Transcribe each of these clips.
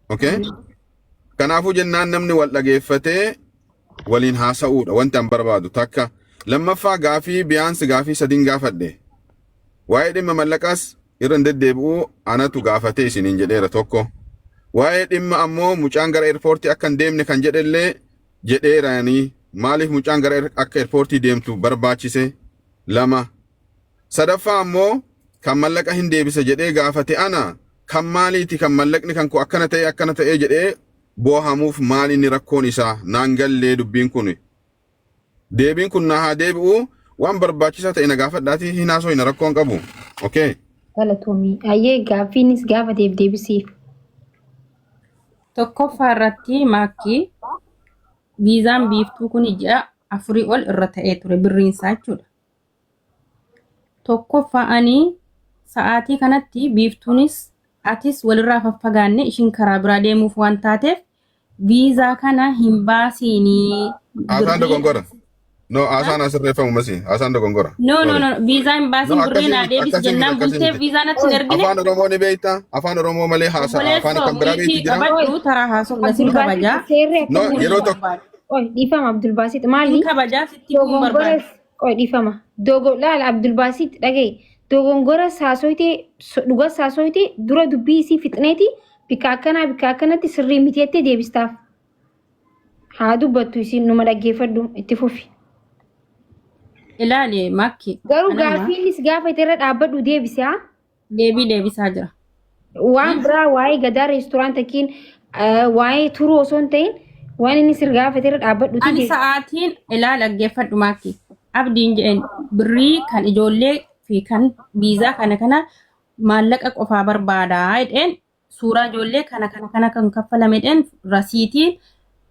Okay? Kanaafuu jennaan namni wal dhageeffatee waliin haasa'uudha wanti an barbaadu takka. Lammaffaa gaafii biyaansi gaafii sadiin gaafadhe. Waa'ee dhimma mallaqaas irra deddeebi'uu anatu gaafatee isiniin jedheera tokko. Waa'ee dhimma ammoo mucaan gara eerpoortii akka hin deemne kan jedhellee jedheeranii maaliif mucaan gara akka eerpoortii deemtu barbaachise lama. Sadaffaa ammoo kan mallaqa hin deebisa jedhee gaafate ana kan maaliiti kan mallaqni kan ku akkana ta'ee jedhee boohamuuf maal inni rakkoon isaa naan gallee dubbiin kun. Deebiin kun na haa deebi'u waan barbaachisaa ta'e na gaafadhaati hin haasoo hin rakkoon qabu. Okay. Galatoomii. Ayyee gaaffiinis gaafateef deebisiif. Tokkoffaa irratti maakkii viizaan biiftuu kun ji'a 4 ol irra ta'ee ture birriinsaa jechuudha. Tokkoffaa ani sa'aatii kanatti biiftuunis atis walirraa faffagaanne ishiin karaa biraa deemuuf waan taateef viizaa kana hin baasiinii. Asaan dogongora. No, asaan asirreeffamu masi. Asaan dogongora. No. Viizaa hin baasiin birrii naa deebisi jennaan bultee viizaa natti hin ergine. Afaan Oromoo ni beekta. Afaan Oromoo malee haasaa. Afaan kan biraa beekti jira. Qabadhu taraa haasoo nasin kabajaa. No, yeroo tokko. Oy, dhiifama Abdulbaasit maali? Kabajaa sitti kun barbaada. Oy, dhiifama. Laala Abdulbaasit dhagaye. Dogongora saasoyte dhuga saasoyte dura dubbii isii fixneeti bika akkanatti sirrii miteettee deebistaaf. Haa dubbattu isin numa dhaggeeffadhu itti fufi. Ilaali makki. Garuu gaaffiinis gaafate irra dhaabbadhu deebise haa? Deebisaa jira. Waan biraa waa'ee gadaa reesturaantakiin waa'ee turuu osoo hin ta'in waan inni sir gaafate irra dhaabbadhu. Ani sa'aatiin ilaali dhaggeeffadhu makki. Abdiin jedheen birrii kan ijoollee fi kan viizaa kana maallaqa qofaa barbaadaa jedheen suuraa ijoollee kana kan kaffalame jedheen rasiitiin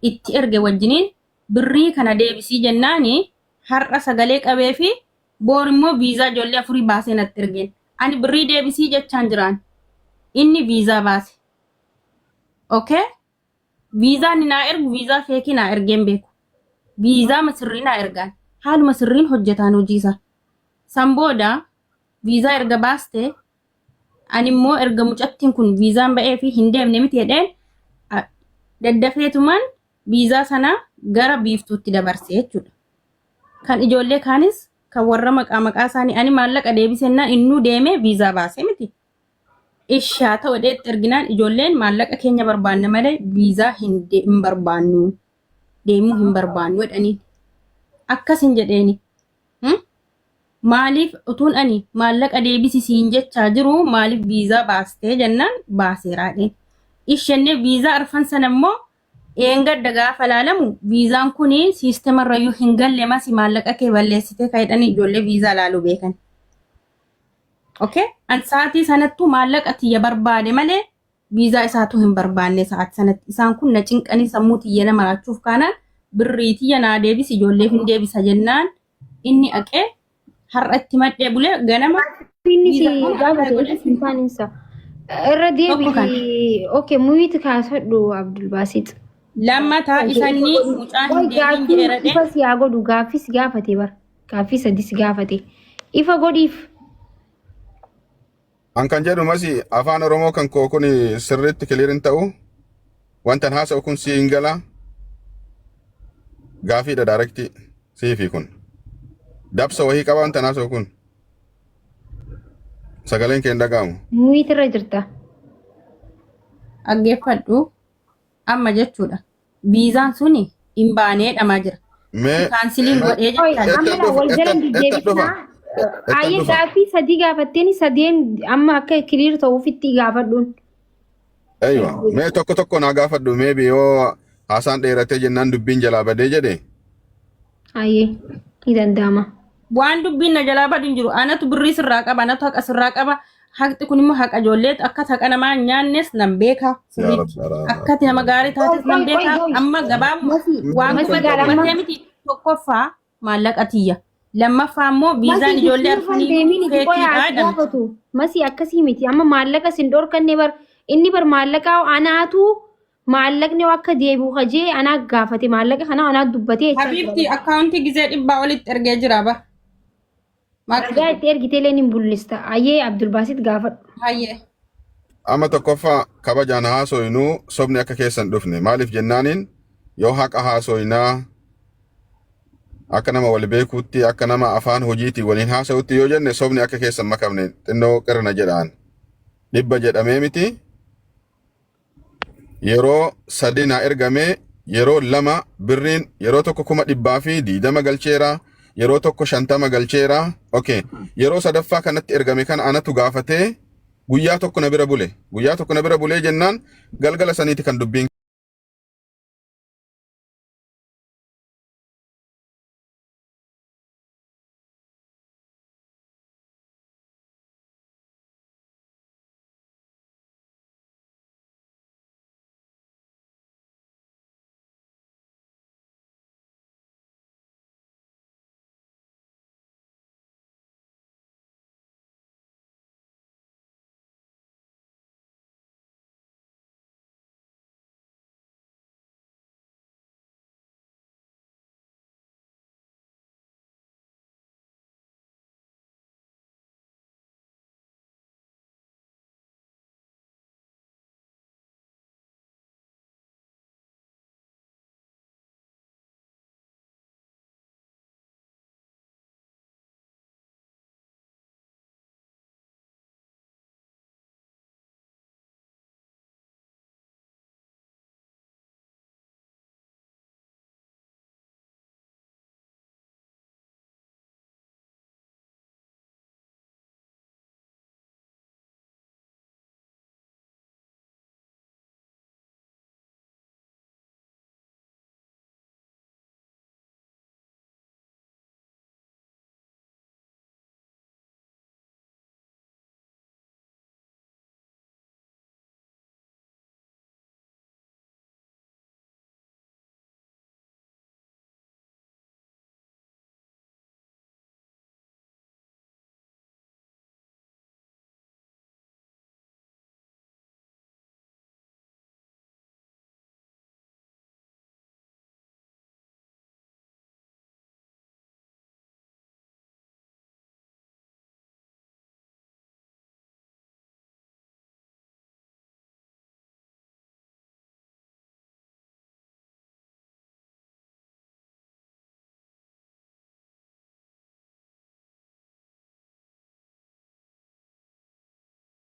itti erge wajjiniin birrii kana deebisii jennaani har'a sagalee qabee fi boor immoo viizaa ijoollee 4 baasee natti ergeen. Ani birrii deebisii jechaan jiraan inni viizaa baase. Okay? Viizaa ni naa ergu viizaa feekii naa ergeen beeku. Viizaa masirrii naa ergaan. Haaluma sirriin hojjetaan hojiisa. Sambooda viizaa erga baaste ani immoo erga mucattiin kun viizaan ba'ee fi hin deemne miti jedheen daddafeetumaan viizaa sana gara biiftuutti dabarse jechuudha. Kan ijoollee kaanis kan warra maqaa isaanii ani maallaqa deebisennaan innuu deemee viizaa baase miti. Ishaa ta'u dheetti erginaan ijoolleen maallaqa keenya barbaanna malee viizaa hin barbaannu deemuu hin barbaannu jedhaniin. Akkasin jedheeni. Maaliif utuun ani maallaqa deebisisiin jechaa jiru maaliif viizaa baastee jennaan baaseeraadhe. Ishenne viizaa arfan sana immoo eengadda gaafa laalamu viizaan kun siistema irrayyuu hin galle masi maallaqa kee balleessitee ka'edhani ijoollee viizaa laaluu beekan. Okay? An sa'aatii sanattuu maallaqa tiyya barbaade malee viizaa isaatu hin barbaanne sa'aatii sanatti. Isaan kun na cinqanii sammuu tiyya nama raachuuf kaanaan birrii tiyya naa deebisi ijoolleef hin deebisa jennaan inni aqee har'atti madhee bulee ganama. Inni si gaafate sinfaaninsa. Irra deebii. Okay, muyiiti kaasadhu Abdulbaasit. Lammataa isaanii mucaan hin deebiin jedheeradhe. Ifa si haa godhu gaaffis gaafate bara. Gaaffii sadis gaafate. Ifa godhiif. An kan jedhu masi afaan Oromoo kan koo kun sirriitti kiliirin ta'u wantan haasa'u kun si hin gala gaafiidha daarekti siifi kun. Dabsa wahii qaba wantan haasa'u kun. Sagaleen kee hin dhaga'amu. Muyiiti irra jirta. Dhaggeeffadhu amma jechuudha. Viizaan suni hin baanee dhamaa jira. Kaansiliin godhee jechuudha. Amma wal jala deebisnaa. Ayyee gaaffii sadii gaafatteen sadeen amma akka kiliir ta'uufitti gaafadhuun. Aywa, mee tokko naa gaafadhu mee yoo haasaan dheeratee jennaan dubbiin jalaa badee jedhe. Ayyee, ni danda'ama. Waan dubbiin na jalaa badu hin jiru. Anatu birrii sirraa qaba, anatu haqa sirraa qaba. Haqti kun immoo haqa ijoolleetu akka haqa namaa nyaannes nan beeka. Akkati nama gaarii taates nan beeka. Amma gabaabuma waan gabaabatee miti tokkoffaa maallaqa tiyya. Lammaffaa immoo viizaan ijoollee arfanii feekiidhaa jedhamtu. Masi akkasii miti. Amma maallaqa sin dhorkanne bar inni bar maallaqa anaatu maallaqni akka deebi'u hajee anaa gaafate maallaqa kana anaa dubbatee. Habiibti akkaawuntii gizee 100 olitti ergee jira ba. Ergaa itti ergitee leen hin bullista. Ayyee Abdulbaasit gaafadhu. Ayyee. Amma tokkoffaa kabajaan haasoyinuu sobni akka keessan dhufne maaliif jennaaniin yoo haqa haasoyinaa akka nama wal beekuutti akka nama afaan hojiitii waliin haasa'utti yoo jenne sobni akka keessan makamne xinnoo qirna jedhaan dhibba jedhamee miti yeroo sadi naa ergamee yeroo lama birriin yeroo tokko 120 galcheera yeroo tokko 50 galcheera okay yeroo sadaffaa kanatti ergame kan anatu gaafatee guyyaa tokko na bira bule jennaan galgala saniiti kan dubbiin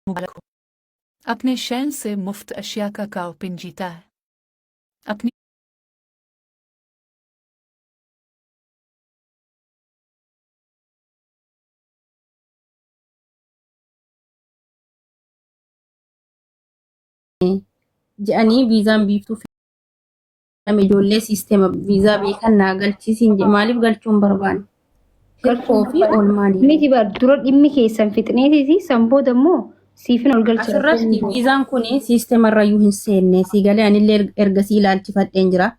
मुबारक हो। अपने शैन से मुफ्त अशिया का काउपिन जीता है। अपनी jedhanii viizaan biiftuu fi ijoollee siisteema viizaa beekan naa galchisiin maaliif galchuun barbaanne? Hirkoo fi oolmaanii. Niti bar dura dhimmi keessan fixneeti sanbooda immoo siifin ol galcha. Asirratti viizaan kun siisteema irrayyuu hin seenne si galee anillee ergasii ilaalchifadheen jira.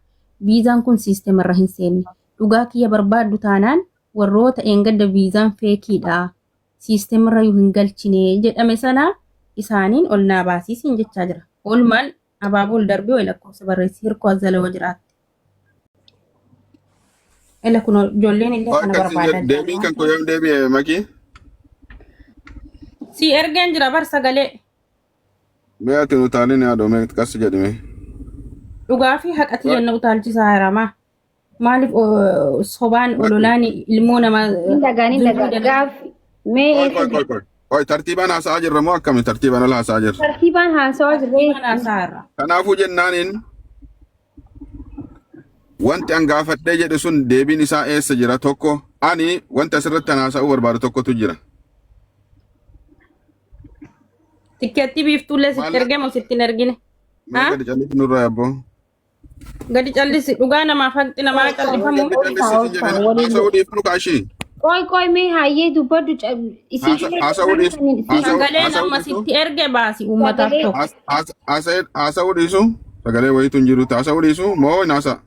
Viizaan kun siisteema irra hin seenne. Dhugaa kiyya barbaaddu taanaan warroota eengadda viizaan feekiidha. Siisteema irrayyuu hin galchine jedhame sana isaaniin ol naa baasiisiin jechaa jira. Oolmaan abaaboo ol darbee lakkoofsa barreessi hirkoo azala yoo jiraatti. Ela kun ijoolleen illee kana barbaadan. Deebiin kan koyoom deebi'e makii? Si ergeen jira bar sagalee. Mee ati utaalin yaadoo mee qas jedhime. Dhugaa fi haqati yenna utaalchisaa hiramaa. Maaliif sobaan ololaan ilmoo namaa. Indagaanii gaaf mee Oi tartiibaan haasa'aa jirra moo akkami tartiibaan ala haasa'aa jirra? tartiibaan haasawaa jirree. Kanaafuu jennaaniin wanti an gaafadhee jedhe sun deebiin isaa eessa jira tokko ani wanti asirratti an haasa'uu barbaadu tokkotu jira. Tikkeetti biiftuullee sitti ergee moo sitti hin ergine? Mee gadi callisi nurraa yabboo? Gadi callisi dhugaa namaaf haqxi namaa callifamu. Haasa'uu dhiifnu kaashii. Qoy mee hayyee dubbaddu Sagalee nama sitti erge baasi uummataaf tokko. Haasa'uu dhiisu sagalee wayitu hin jirutti haasa'uu dhiisu moo hin haasa'a?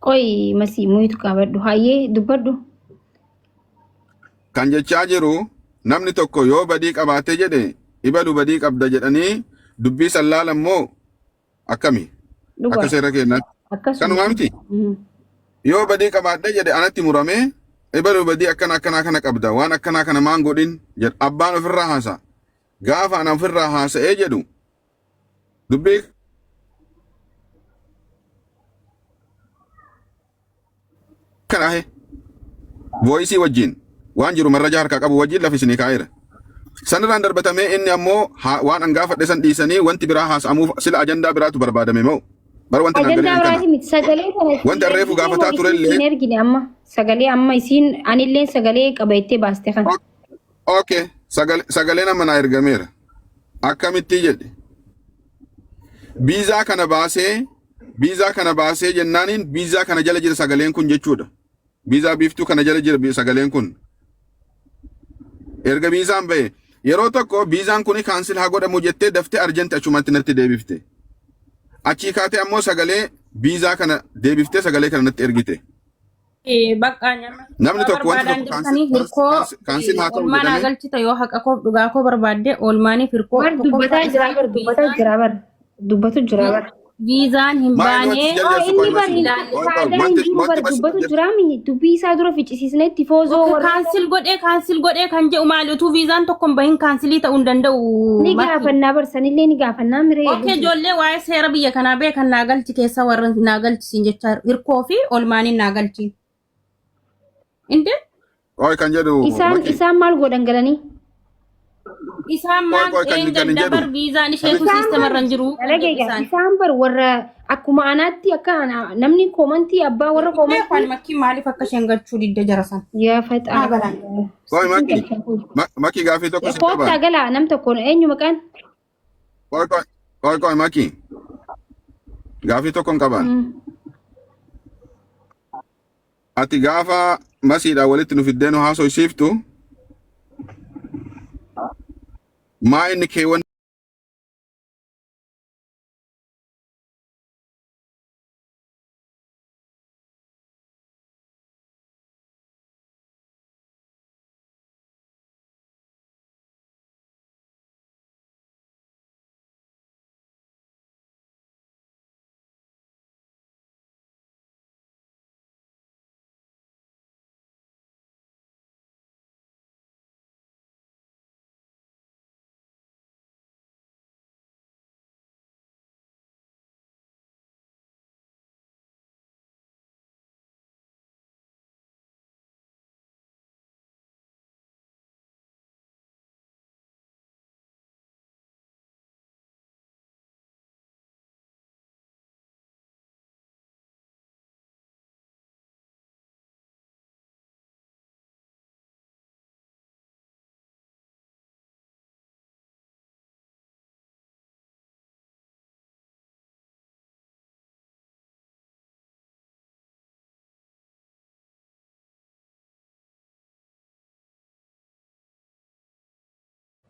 qoy masii muyitu qabadhu hayyee dubbaddu. Kan jechaa jiru namni tokko yoo badii qabaatee jedhe ibalu badii qabda jedhanii dubbii sallaalan moo akkami? Akka seera keenyaatti. Kanuma miti? Yoo badii qabaatee jedhe anatti muramee ibalu badii akkana kana qabda waan akkana kana maan godhin jedhu abbaan ofirraa haasa. Gaafa ana ofirraa haasa'ee jedhu dubbii kana he voice wajjin waan jiru marraja harka qabu wajjin lafisni kaayira sanirraan darbatamee inni ammoo waan angaafadhe san dhiisanii wanti biraa haasa'amuuf sila ajandaa biraatu barbaadame moo bar wanti ajandaa biraati miti sagalee kana wanti arreefu gaafataa turellee hin ergine amma sagalee amma isiin anillee sagalee qabattee baaste kan okay sagalee nama na ergameera akkamitti jedhe biizaa kana baasee jennaaniin biizaa kana jala jira sagaleen kun jechuudha biizaa biiftuu kana jala jira sagaleen kun erga biizaan ba'e yeroo tokko biizaan kuni kaansil haa godhamu jettee daftee arjenti achumatti natti deebifte achii kaatee ammoo sagalee biizaa kana deebiftee sagalee kana natti ergite bakka namni tokko wanti tokko kaansil haa ta'u olmaan agalchita yoo haqa koof dhugaa koo barbaadde olmaaniif hirkoo dubbatu jira bar viizaan hin baane inni bari dubbatu jira dubbii isaa dura ficcisiisnetti foozoo kaansil godhee kan jedhu maali utuu viizaan tokko hin bahin kaansilii ta'uu hin danda'u. Ni gaafannaa barsanillee ni gaafannaa miree. Okkee ijoollee waa'ee seera biyya kanaa beekan naagalchi keessa warra naagalchisiin jecha hirkoo fi olmaaniin naagalchi. Inde? Oy kan jedhu. Isaan maal godhan galanii? Isaan maal dabar viizaan isheetu siisteemarra hin jiru. Isaan bar warra akkuma anaatti akka namni koomantii abbaa warra koomantii. Kan makki maaliif akka isheen galchuu didde jarasan. Yaa faxaa. Oy makki gaafii tokko si qaba. Koottaa galaa nam tokko eenyu maqaan? Oy makki. Gaafii tokko hin qaban. Ati gaafa masiidhaa walitti nu fiddee nu haasofsiiftu maa inni keewwan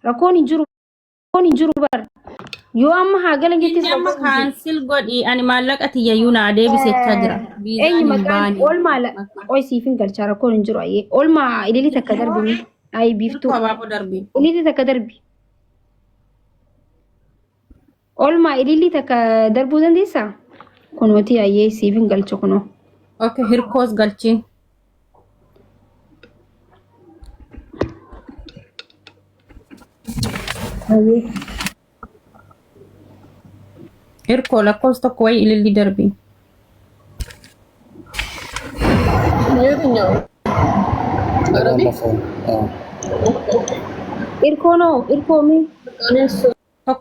rakkoon hin jiru bar yoo amma haa galan jettee amma kaansil godhi ani maallaqa tiyyayyuu naa deebisechaa jira eenyu maqaan oolmaa qoy siifin galchaa rakkoon hin jiru ayyee oolmaa ilili takka darbi ayi biiftuu ilili takka darbi oolmaa ilili takka darbuu dandeessaa kunooti ayyee siifin galcha kunoo okay hirkoos galchiin Hirkoo lakkoofsa tokko wayii ililli darbi.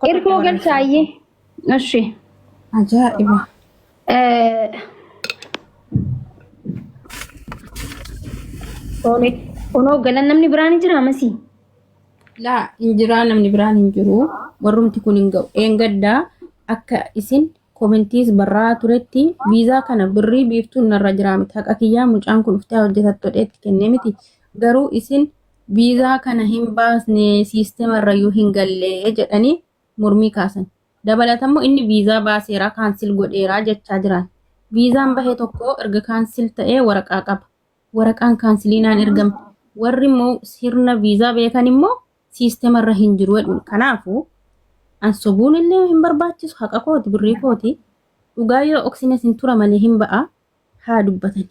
Hirkoo galchaayyee. Ashi. Ajaa'iba. Kunoo galan namni biraan hin jiraa masii? Laa hin jiraa namni biraan hin jiru. Warrumti kun hin ga'u. Eengaddaa akka isin koomentiis barraa turetti viizaa kana birrii biiftuun narra jira miti haqa kiyyaa mucaan kun uftee hojjetattu dheetti kennee miti garuu isin viizaa kana hin baasne siisteemarra iyyuu hin gallee jedhanii mormii kaasan dabalatammoo inni viizaa baaseeraa kaansil godheeraa jechaa jiran viizaan bahee tokko erga kaansil ta'ee waraqaa qaba waraqaan kaansiliinaan ergamte warri immoo sirna viizaa beekan immoo siisteemarra hin jiru jedhu kanaafuu ansobuun illee hin barbaachisu haqa kooti birrii kooti dhugaa yoo oksines hin tura malee hin ba'a haa dubbatan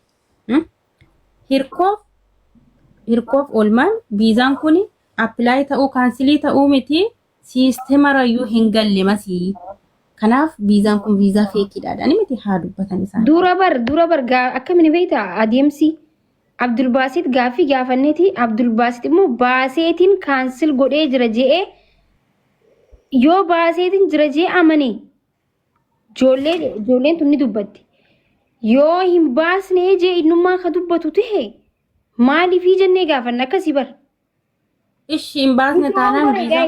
hirkoof oolmaan viizaan kun appilaayi ta'uu kaansilii ta'uu miti siisteemarayyuu hin galle masii Kanaaf viizaan kun viizaa feekiidha. Miti haa dubbatan isaan. dura bar akkamiin beektaa adeemsi Abdul Basit gaafii gaafanneeti Abdul Basit immoo baaseetiin kaansil godhee jira je'ee yoo baaseetiin jira je'ee amane ijoolleen tun ni dubbatti yoo hin baasne jee innummaa ka dubbatu ta'e maaliifii jennee gaafanna akkasii bar. Ishi hin baasne taanaan viizaa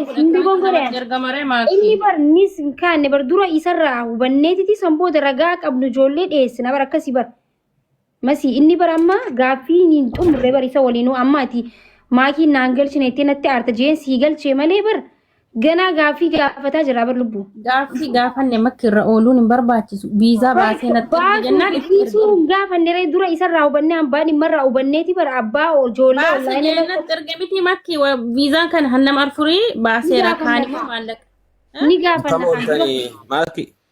ergamaree maakii. Inni bar nis hin kaanne bar dura isarraa hubanneetiti sanboota ragaa qabnu ijoollee dhiyeessina bar akkasii bar. Masii inni bar amma gaaffii hin xumurre bar isa waliinuu ammaati maakii naan galchine itti natti aarta jeen sii galchee malee bar ganaa gaaffii gaafataa jira bar lubbu. Gaaffii gaafanne makki irra ooluun hin barbaachisu. Viizaa baasee natti erge jennaan itti erge. Gaafanne dura isarraa hubannee hambaan dhimmarraa hubanneeti bar abbaa ijoollee baasee natti erge miti makki viizaan kan hannam arfurii baaseera kaanimoo maallaqa. Ni gaafanna.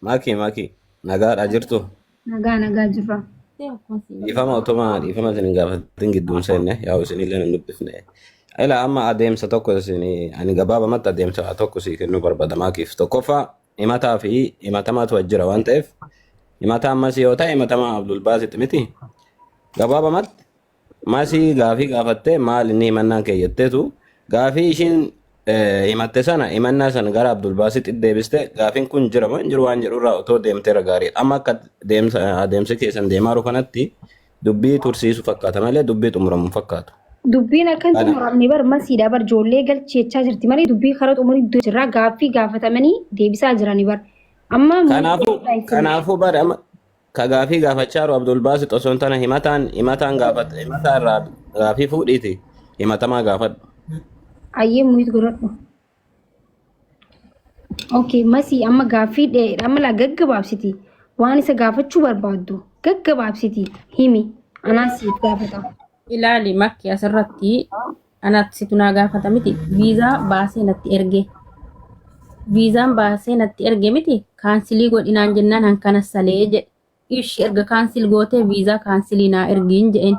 Maaki nagaadha jirtu. Nagaa jirra. Dhiifama isin gaafatin gidduun seenne yaa isin illee hin dubbifne. Ila amma adeemsa tokko isin ani gabaabamatti adeemsa tokko si kennuu barbaada maakiif tokkoffaa himataa fi himatamaatu wajjira waan ta'eef himataa ammas yoo ta'e himatamaa Abdul Basit miti gabaabamatti masii gaafii gaafattee maal inni himannaan keeyyatteetu gaafii ishiin himatte sana himannaa sana gara Abdul Basit deebiste gaafiin kun jira moo hin jiru waan jedhurraa otoo deemteera gaariidha. Amma akka adeemsa keessan deemaa jiru kanatti dubbii tursiisu fakkaata malee dubbii xumuramu fakkaatu. Dubbiin akkan xumuramne bar masiidha bar ijoollee galcheechaa jirti malee dubbii karaa xumurii iddoo jirraa gaaffii gaafatamanii deebisaa jirani bar. Amma kanaafuu bar amma ka gaafii gaafachaa jiru Abdul Basit osoo hin taane himataan gaafata himataa irraa gaafii fuudhiiti himatamaa gaafadhu. Ayyee muyit godhadhu. Okay masii amma gaaffii dheedha amma laa gaggabaabsiti waan isa gaafachuu barbaaddu gaggabaabsiti himi anaan siif gaafata. Ilaali makki asirratti anatti situ naa gaafata miti viizaa baasee natti erge. Viizaan baasee natti erge miti kaansilii godhinaan jennaan hankana salee jedhe. Ishi erga kaansil gootee viizaa kaansilii naa ergiin jedheen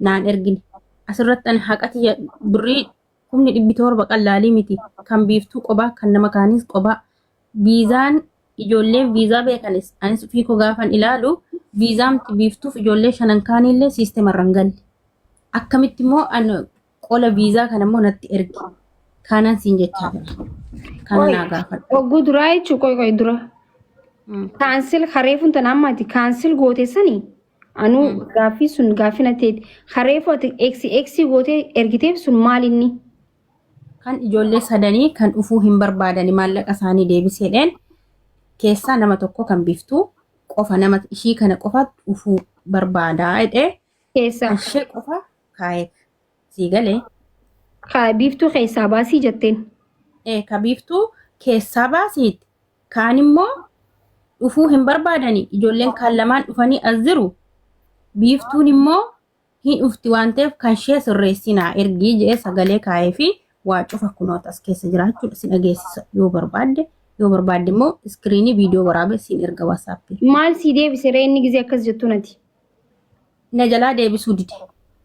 naan ergine. Asirratti ani haqati birrii 1700 qallaalii miti kan biiftuu qobaa kan nama kaanis qobaa. Viizaan ijoolleen viizaa beekanis anis ofii koo gaafan ilaalu viizaan biiftuuf ijoollee shanan kaanillee siisteemarran galle. Akkamitti immoo qola viizaa kana immoo natti ergi. Kanan siin jechaa jira. Kana naa gaafadha. Ogguu duraa jechuu qoy dura. Kaansil hareefuun tan ammaati kaansil gooteessanii anuu gaaffii sun gaaffii natteeti. Hareefu ati eeksi gootee ergiteef sun maalinni? Kan ijoollee sadanii kan dhufuu hin barbaadani maallaqa isaanii deebiseedhaan keessaa nama tokko kan biiftuu qofa nama ishii kana qofa dhufuu barbaadaa jedhee Keessaa. ishee qofa kaa'eef sii galee. Kaa biiftuu keessaa baasii jetteen. Ka biiftuu keessaa baasiiti. Kaan immoo dhufuu hin barbaadani ijoolleen kaan lamaan dhufanii as jiru. Biiftuun immoo hin dhufti waan ta'eef kan ishee sirreessinaa ergii jedhee sagalee kaa'ee fi waa cufa kunoota as keessa jiraachuudha si dhageessisa yoo barbaadde immoo iskiriinii viidiyoo waraabee siin erga waasaappi. Maal sii deebisee inni gizee akkas jettu nati? Na jalaa deebisuu dide.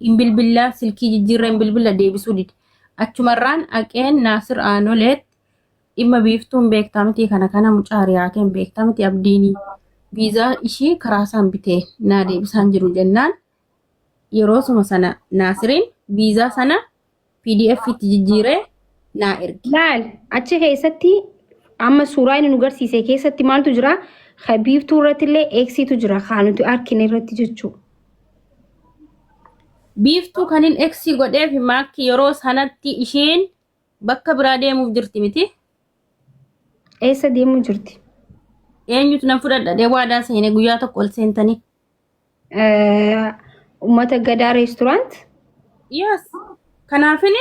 Hin bilbillaa silkii jijjiirra hin bilbilla deebisuu dide. Achumarraan aqeen Naasir Aanoleet dhimma biiftuun beektaa miti kana mucaa hiriyaa keen beektaa miti abdiinii. Viizaa ishii karaa isaan bitee naa deebisaan jiru jennaan yeroo suma sana Naasiriin viizaa sana PDF itti jijjiiree naa ergi. Laal achi keessatti amma suuraa inni nu garsiise keessatti maaltu jira? Biiftuu irratti illee eeksitu jira kaan nuti arkine irratti jechuudha. Biiftuu kanin eeksii godheef maakki yeroo sanatti isheen bakka biraa deemuuf jirti miti. Eessa deemuu jirti? Eenyutu nan fudhadha waadaa seenee guyyaa tokko ol seentanii. Uummata gadaa reesturaant? Yes. Kanaafin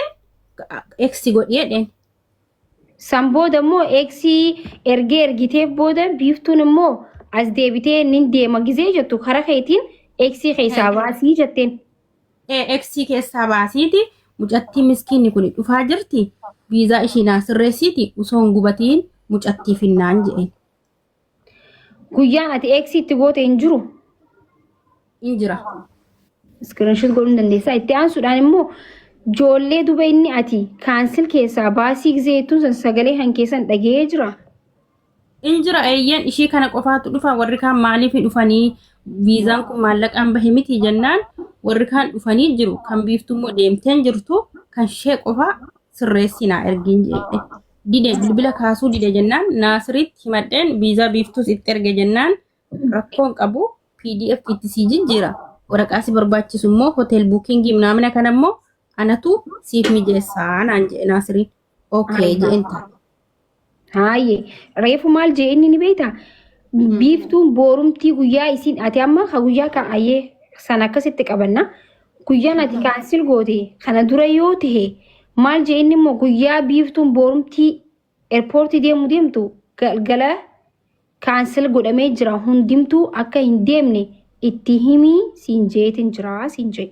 eeksii godheedheen. San booda immoo eeksii ergiteef booda biiftuun immoo as deebitee nin deema gizee jettu karaa keetiin eeksii keessaa baasii jetteen. Eeksii keessaa baasiiti mucattii miskiinni kun dhufaa jirti. Viizaa ishii naa sirreessiiti osoo hin gubatiin mucattii finnaan jedheen. Guyyaan ati eeksii itti goote hin jiru? Hin jira. Iskiriinshot godhuu dandeessaa. Itti aansuudhaan immoo ijoollee duba inni ati kaansil keessaa baasii gizee jettuun san sagalee kan keessan dhaga'ee jira. injira ayyan ishii kana qofaatu dhufa warri kaan maaliif dhufanii viizaan kun maallaqaan bahe miti jennaan warri kaan dhufanii jiru kan biiftuu immoo deemteen jirtu kan ishee qofa sirreessinaa ergiin jedhe dide bilbila kaasuu dide jennaan naasiritti himadheen viizaa biiftuus itti erge jennaan rakkoon qabu PDF itti sii jijjiira waraqaa si barbaachisu immoo hotel buukingii namna kana immoo anatu siif mijeessaa naan jedhe naasiriin okay jedhen ta'a. Haayye reefu maal jee inni ni beektaa biiftuun boorumtii guyyaa isiin ati amma ka guyyaa kaa'ayyee sana akkasitti qabanna guyyaan ati kaansil goote kana dura yoo ta'e maal jee inni immoo guyyaa biiftuun boorumtii eerpoortii deemtu galgala kaansil godhamee jira hundimtuu akka hin deemne itti himii siin jeetin jira siin jee.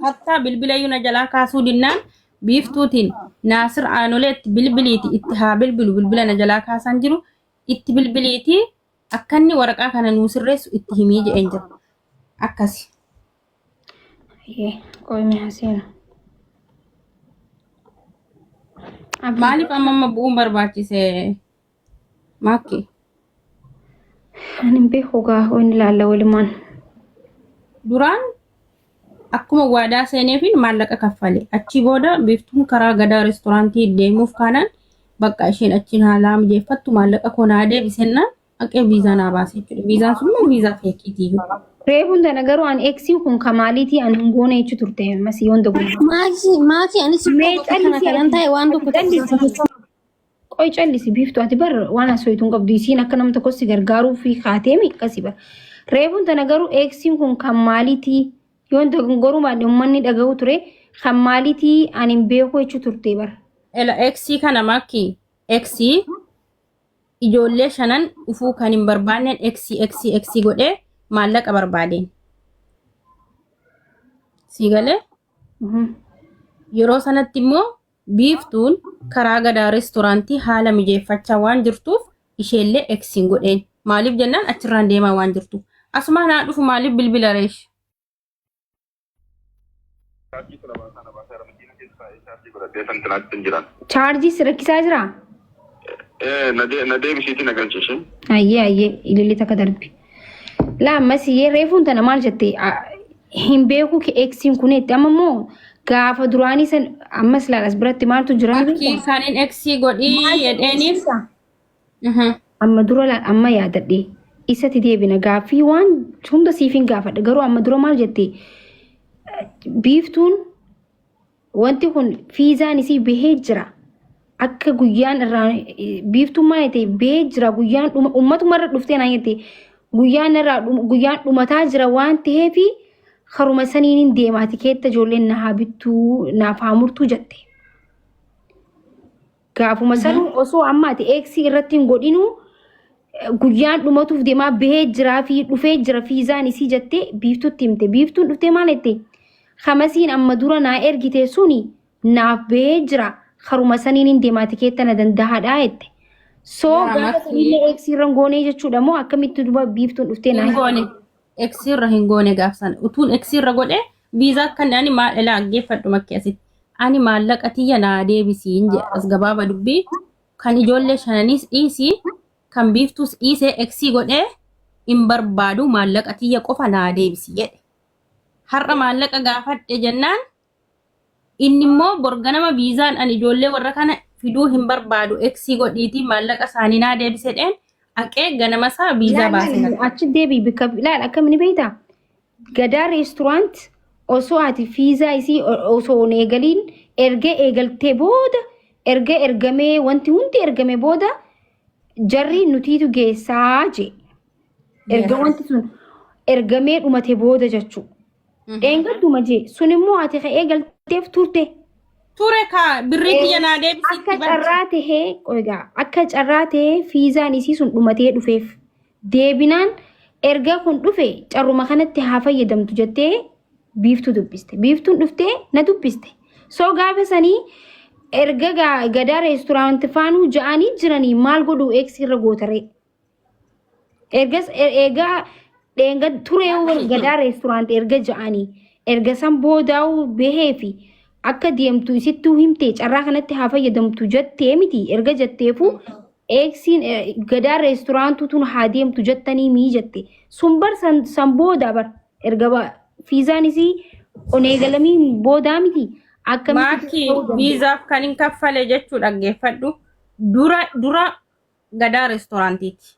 Hatta bilbila yuna jalaa kaasuu dinnaan biiftuutiin Naasir Aanoleetti bilbiliiti itti haa bilbila na jalaa kaasan jiru itti bilbiliiti akka inni waraqaa kana nuu sirreessu itti himii jedheen jira. Akkasi. Qoyme haseena. Maaliif amma bu'uun barbaachise maakki? Ani beeku gaa inni laalla walumaan. Duraan akkuma waadaa seenee fi maallaqa kaffale achi booda biiftuun karaa gadaa reestooraantii deemuuf kaanaan bakka isheen achiin haalaa mijeeffattu maallaqa konaa deebisennaan haqee viizaa naa baase jechuudha. Viizaan sun immoo viizaa feekiitii. Reefuun tana garuu an eeksiin kun kamaaliitii an hungoone jechu turte masii wanta guddaa. Maaki anis kana kanan ta'e waan tokko qoy callisi biiftu ati bar waan asooyituun qabdu isiin akka nama tokko si gargaaruu fi kaateemi akkasi bar. Reefuun tana garuu eeksiin kun kamaaliitii yoon dogongoruma ummanni dhaga'u ture kan maaliitii ani beeku jechu turte bar. Ela eeksii kana maakki eeksii ijoollee shanan dhufuu kan hin barbaanneen eeksii godhee maallaqa barbaadeen. Siigalee yeroo sanatti immoo biiftuun karaa gadaa reestooraantii haala mijeeffachaa waan jirtuuf isheellee eeksiin godheen. Maaliif jennaan achirraan deemaa waan jirtuuf. Asuma naa dhufu maaliif bilbila reesh? Chaarjii si rakkisaa jiraa? Na deebisiitiin agarsiise. Ayyee ililli takka darbi. Laa ammas reefuun tana maal jettee hin beeku eeksiin kuneetti amma immoo gaafa duraanii san ammas laalas biratti maaltu jira? Akkii kaaniin eeksii godhii jedheeniif. Amma dura amma yaadadhee isatti deebina gaaffii waan hunda siif hin gaafadha garuu amma dura maal jettee biiftuun wanti kun fiizaan isii bahee jira akka guyyaan irraa biiftuun maal jettee bahee jira guyyaan ummatumarra dhuftee naan jettee guyyaan dhumataa jira waan ta'eefi haruma saniin deemaati keetta ijoolleen na haa bittuu naaf haa murtuu jette. Gaafuma sanuu osoo ammaati eeksii irratti hin godhinuu guyyaan dhumatuuf deemaa bahee jiraa fi dhufee jira fiizaan isii jettee biiftuutti himte. Biiftuun dhuftee maal jettee hamasiin amma dura naa ergite suni naaf bahee jira haruma saniin deemaati keetta na danda'aadhaa jette. Soo gaafa sanillee eeksii irra hin goone jechuudha moo akkamitti duba biiftuun dhuftee naa hin eeksii irra hin goone gaafsan utuun eeksii irra godhe viizaa akka ani maal ilaa aggeeffadhu makkee asitti. Ani maallaqa tiyya naa deebisiin jedhe as gabaaba dubbii kan ijoollee shananis dhiisii kan biiftuus dhiisee eeksii godhee hin barbaadu maallaqa tiyya qofa naa deebisi jedhe. Har'a maallaqa gaafadhe jennaan inni immoo borganama viizaan ani ijoollee warra kana fiduu hin barbaadu eeksii godhiitii maallaqa isaanii naa deebisedheen haqee ganama isaa viizaa baase. Achi deebii bikka ilaal akkamiin beektaa gadaa reesturaantii. Osoo ati fiizaa isii osoo eegaliin eegaltee booda ergamee wanti hundi ergamee booda jarri nutiitu geessaa jee. Erga wanti sun ergamee dhumate booda jechuudha. Dheengadduma jee sun immoo ati eegalteef turte. Ture kaa birrii kiyya naa deebisiitti akka carraa tahee fiizaan isii sun dhumatee dhufeef deebinaan erga kun dhufe carruma kanatti haa fayyadamtu jettee. Biiftuu dubbiste. Biiftuun dhuftee na dubbiste. Soo gaafa sanii erga gadaa reesturaantii faanuu ja'anii jiranii maal godhuu eeksii irra gootaree. Erga turee gadaa reesturaantii erga ja'anii erga san boodaa'uu bahee fi akka deemtu isittuu himtee carraa kanatti haa fayyadamtu jettee miti erga jetteefu eegsiin gadaa reesturaantuu tun haa deemtu jettanii mii jette. Sun bar san booda bar erga fiizaan isii oneegalamii boodaa miti. Maakii viizaaf kan hin kaffale jechuu dhaggeeffadhu dura gadaa reesturaantiiti.